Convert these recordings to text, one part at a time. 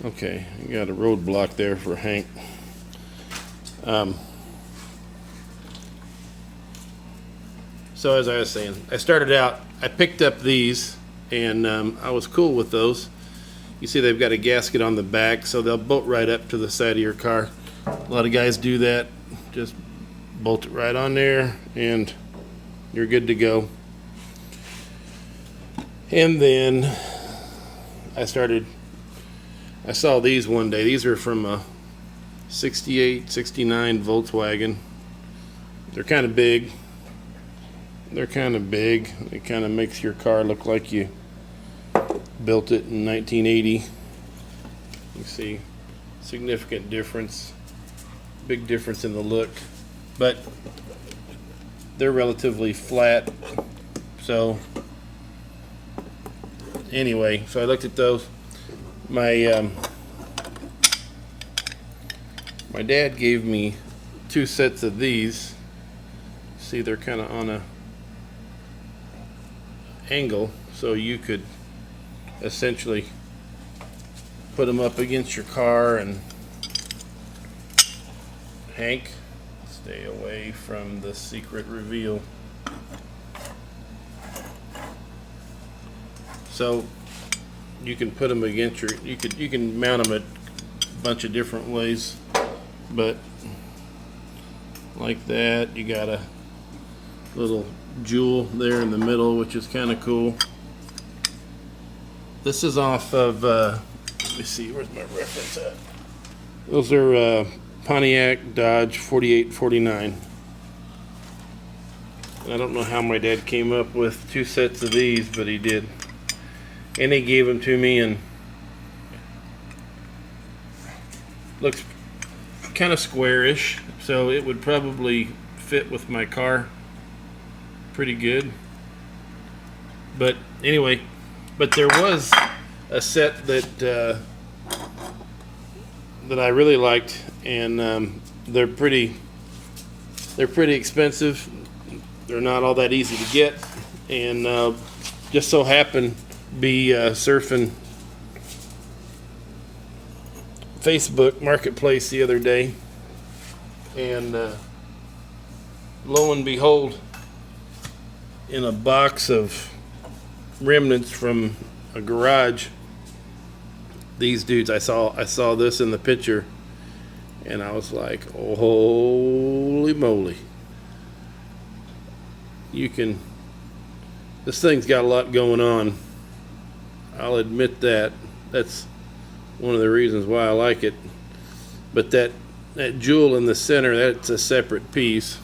Okay, you got a roadblock there for Hank. So as I was saying, I started out, I picked up these, and I was cool with those. You see they've got a gasket on the back, so they'll bolt right up to the side of your car. A lot of guys do that. Just bolt it right on there, and you're good to go. And then I saw these one day. These are from a 68, 69 Volkswagen. They're kind of big. It kind of makes your car look like you built it in 1980. You see significant difference, big difference in the look, but they're relatively flat. So anyway, so I looked at those. My dad gave me 2 sets of these. See, they're kind of on a angle, so you could essentially put them up against your car. And Hank, stay away from the secret reveal. So you can put them against your, you can mount them a bunch of different ways, but like that. You got a little jewel there in the middle, which is kind of cool. This is off of let me see, where's my reference at? Those are Pontiac Dodge 4849. I don't know how my dad came up with 2 sets of these, but he did. And he gave them to me, and looks kind of squarish, so it would probably fit with my car pretty good. But anyway, but there was a set that I really liked, and they're pretty expensive. They're not all that easy to get, and just so happened be surfing Facebook Marketplace the other day, and lo and behold, in a box of remnants from a garage, these dudes, I saw this in the picture, and I was like, oh, holy moly. This thing's got a lot going on. I'll admit that. That's one of the reasons why I like it. But that jewel in the center, that's a separate piece,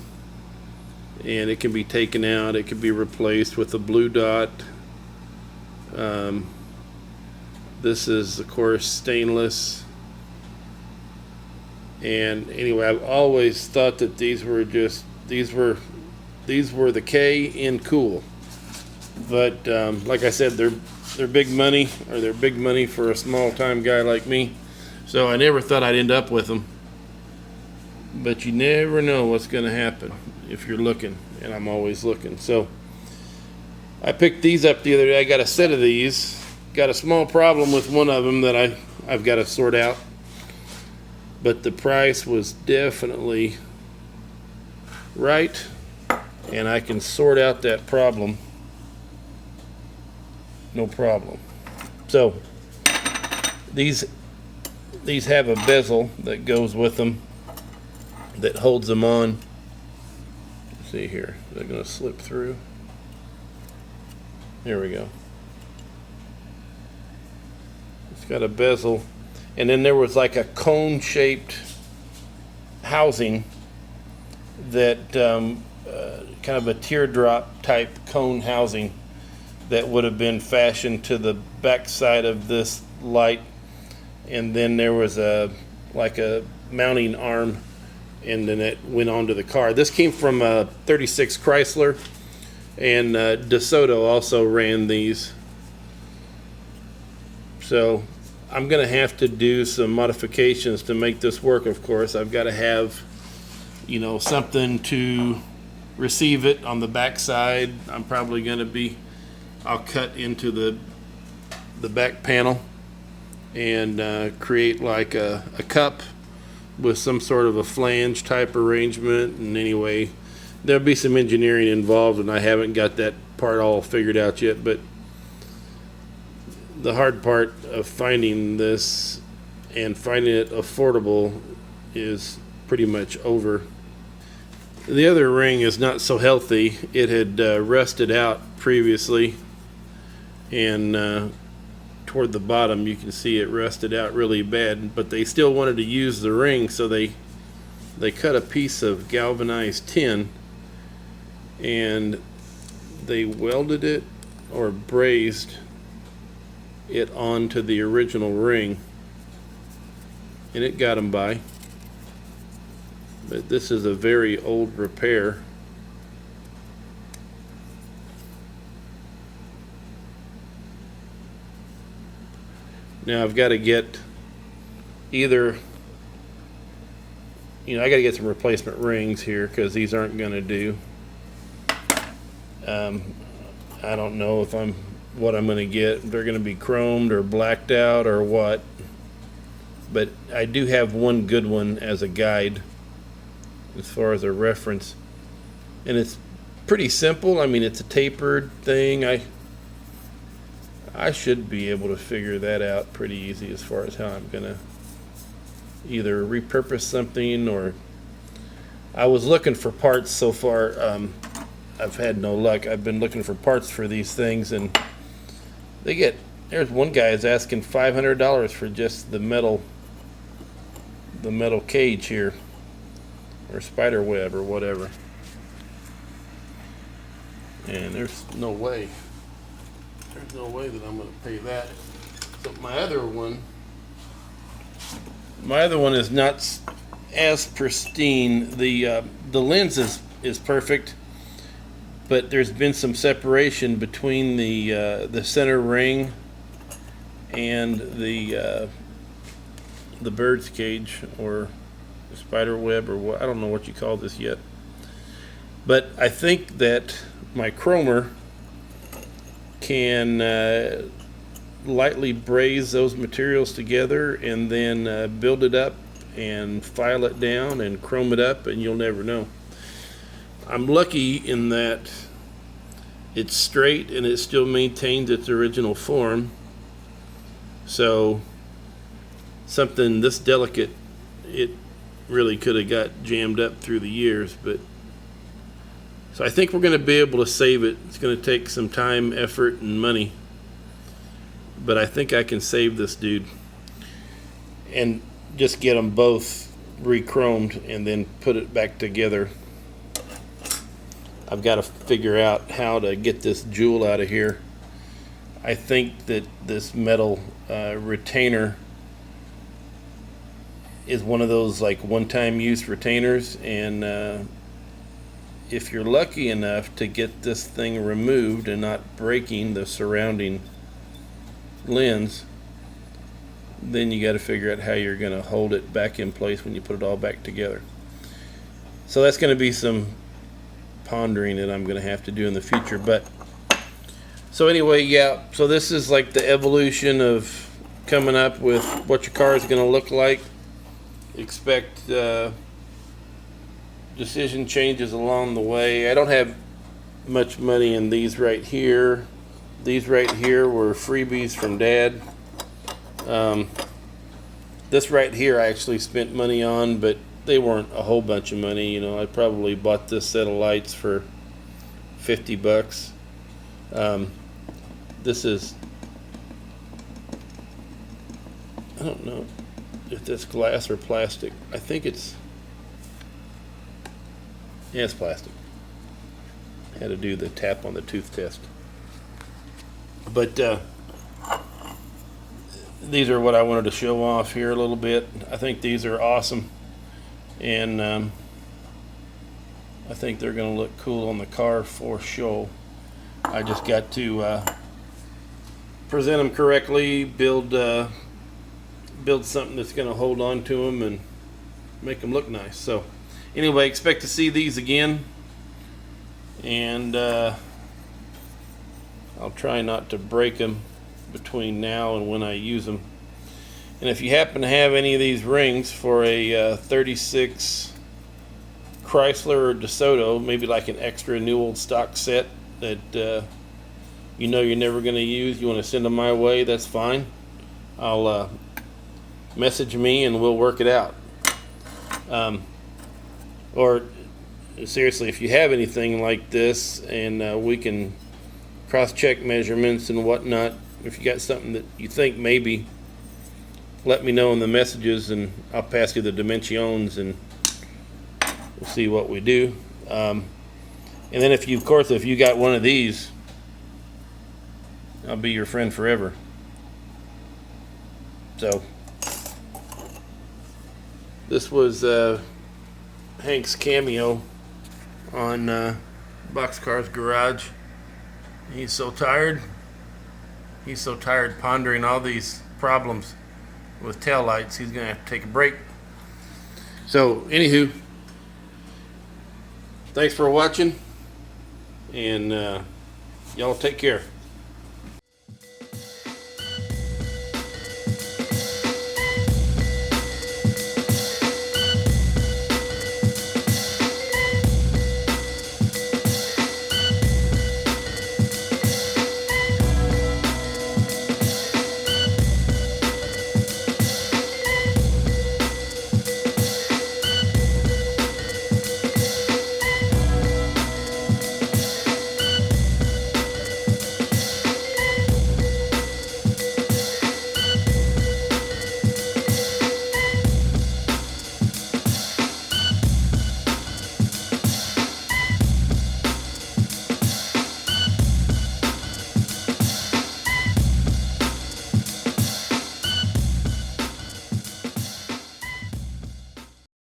and it can be taken out. It can be replaced with a blue dot. This is, of course, stainless. And anyway, I've always thought that these were the K in cool. But like I said, they're big money, or they're big money for a small-time guy like me. So I never thought I'd end up with them. But you never know what's going to happen if you're looking, and I'm always looking. So I picked these up the other day. I got a set of these. Got a small problem with one of them that I've got to sort out. But the price was definitely right, and I can sort out that problem. No problem. So these have a bezel that goes with them that holds them on. Let's see here, they're going to slip through. There we go. It's got a bezel, and then there was like a cone-shaped housing that kind of a teardrop type cone housing that would have been fashioned to the back side of this light, and then there was like a mounting arm, and then it went onto the car. This came from a 36 Chrysler, and DeSoto also ran these. So I'm gonna have to do some modifications to make this work. Of course, I've got to have, something to receive it on the back side. I'm probably gonna I'll cut into the back panel and create like a cup with some sort of a flange type arrangement. And anyway, there'll be some engineering involved, and I haven't got that part all figured out yet, but the hard part of finding this and finding it affordable is pretty much over. The other ring is not so healthy. It had rusted out previously, and toward the bottom you can see it rusted out really bad, but they still wanted to use the ring, so they cut a piece of galvanized tin and they welded it or brazed it onto the original ring, and it got them by. But this is a very old repair. Now I've got to get either, I got to get some replacement rings here because these aren't going to do. I don't know what I'm going to get. They're going to be chromed or blacked out or what. But I do have one good one as a guide, as far as a reference, and it's pretty simple. I mean, it's a tapered thing. I should be able to figure that out pretty easy as far as how I'm gonna either repurpose something, or I was looking for parts so far. I've had no luck. I've been looking for parts for these things, and there's one guy is asking $500 for just the metal cage here, or spider web or whatever, and there's no way that I'm going to pay that. So my other one is not as pristine. The lens is perfect, but there's been some separation between the center ring and the bird's cage, or spider web, or what, I don't know what you call this yet. But I think that my chromer can lightly braze those materials together and then build it up and file it down and chrome it up, and you'll never know. I'm lucky in that it's straight and it still maintains its original form. So something this delicate, it really could have got jammed up through the years. But so I think we're going to be able to save it. It's going to take some time, effort, and money, but I think I can save this dude and just get them both re-chromed and then put it back together. I've got to figure out how to get this jewel out of here. I think that this metal retainer is one of those like one-time use retainers, and if you're lucky enough to get this thing removed and not breaking the surrounding lens, then you got to figure out how you're going to hold it back in place when you put it all back together. So that's going to be some pondering that I'm going to have to do in the future. But so anyway, yeah, so this is like the evolution of coming up with what your car is going to look like. Expect decision changes along the way. I don't have much money in these right here. These right here were freebies from Dad. This right here I actually spent money on, but they weren't a whole bunch of money. I probably bought this set of lights for $50. This is, I don't know if that's glass or plastic. I think it's plastic. Had to do the tap on the tooth test. But these are what I wanted to show off here a little bit. I think these are awesome, and I think they're going to look cool on the car for sure. I just got to present them correctly, build something that's going to hold on to them and make them look nice. So anyway, expect to see these again, and I'll try not to break them between now and when I use them. And if you happen to have any of these rings for a 36 Chrysler or DeSoto, maybe like an extra new old stock set that you know you're never going to use, you want to send them my way, that's fine. I'll message me and we'll work it out. Or seriously, if you have anything like this and we can cross-check measurements and whatnot, if you got something that you think maybe, let me know in the messages and I'll pass you the dimensions and we'll see what we do. And then if you got one of these, I'll be your friend forever. So this was Hank's cameo on Boxcar's Garage. He's so tired pondering all these problems with taillights, he's gonna have to take a break. So anywho, thanks for watching, and y'all take care.